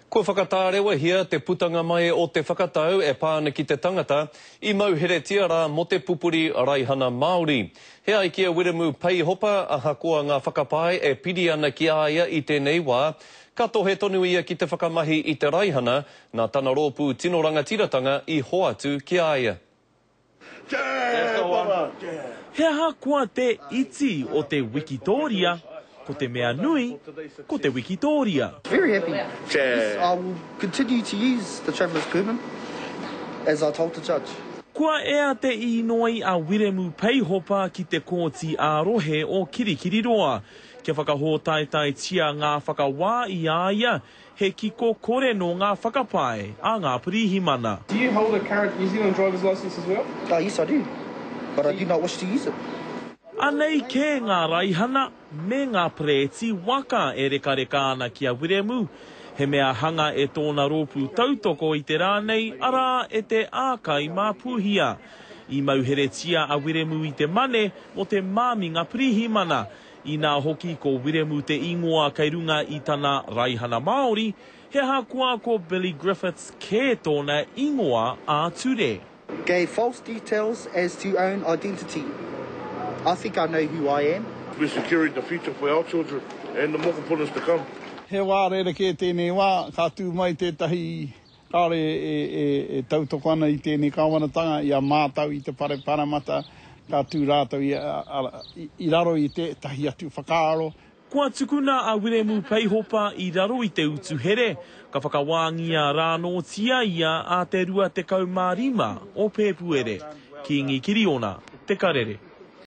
Ko whakatārewa hia te putanga mai o te whakatau e pāna ki te tangata I mauheretia rā mo te pupuri raihana Māori. He ai kia wiremu pei hopa ahakoa ngā whakapai e piri ana ki aia I tēnei wā. Kato he tonu ia ki te whakamahi I te raihana nā tana rōpū tino rangatiratanga I hoatu ki aia. He ahakoa te iti o te Wikitoria. Ko te mea nui, ko te Wikitoria. Very happy. Yes, I will continue to use the traveller's permit, as I told the judge. Kua ea te inoi a wiremu peihopa ki te kōti ārohe o Kirikiriroa. Kia whakahōtaitai tia ngā whakawā I aia, he kiko kore no ngā whakapai a ngā pirihimana. Do you hold a current New Zealand driver's licence as well? Yes, I do. But I do not wish to use it. Anei ke ngā raihana me ngā preti waka e reka ana ki a wiremu. He mea hanga e tōna rōpū tautoko I te rānei, arā e te ākai māpuhia. I mauheretia a wiremu I te mane o te māminga pirihimana. I nā hoki ko wiremu te ingoa kei runga I tana raihana Māori, he hakoa ko Billy Griffiths ke tōna ingoa a ture. Gave false details as to own identity. I think I know who I am. We're securing the future for our children and the mokopunas to come. He wā reira ke tēnei wā, ka tū mai tētahi kāre e tautoko ana I tēnei kāwanatanga I a mātau I te pare paramata, ka tū rātau I raro I tētahi atu whakaaro. Kua tukuna a wiremu peihopa I raro I te utu here, ka whakawāngia rāno tia ia a te rua te kaumārima o Pēpuere, ki Ngī Kiriona, te karere.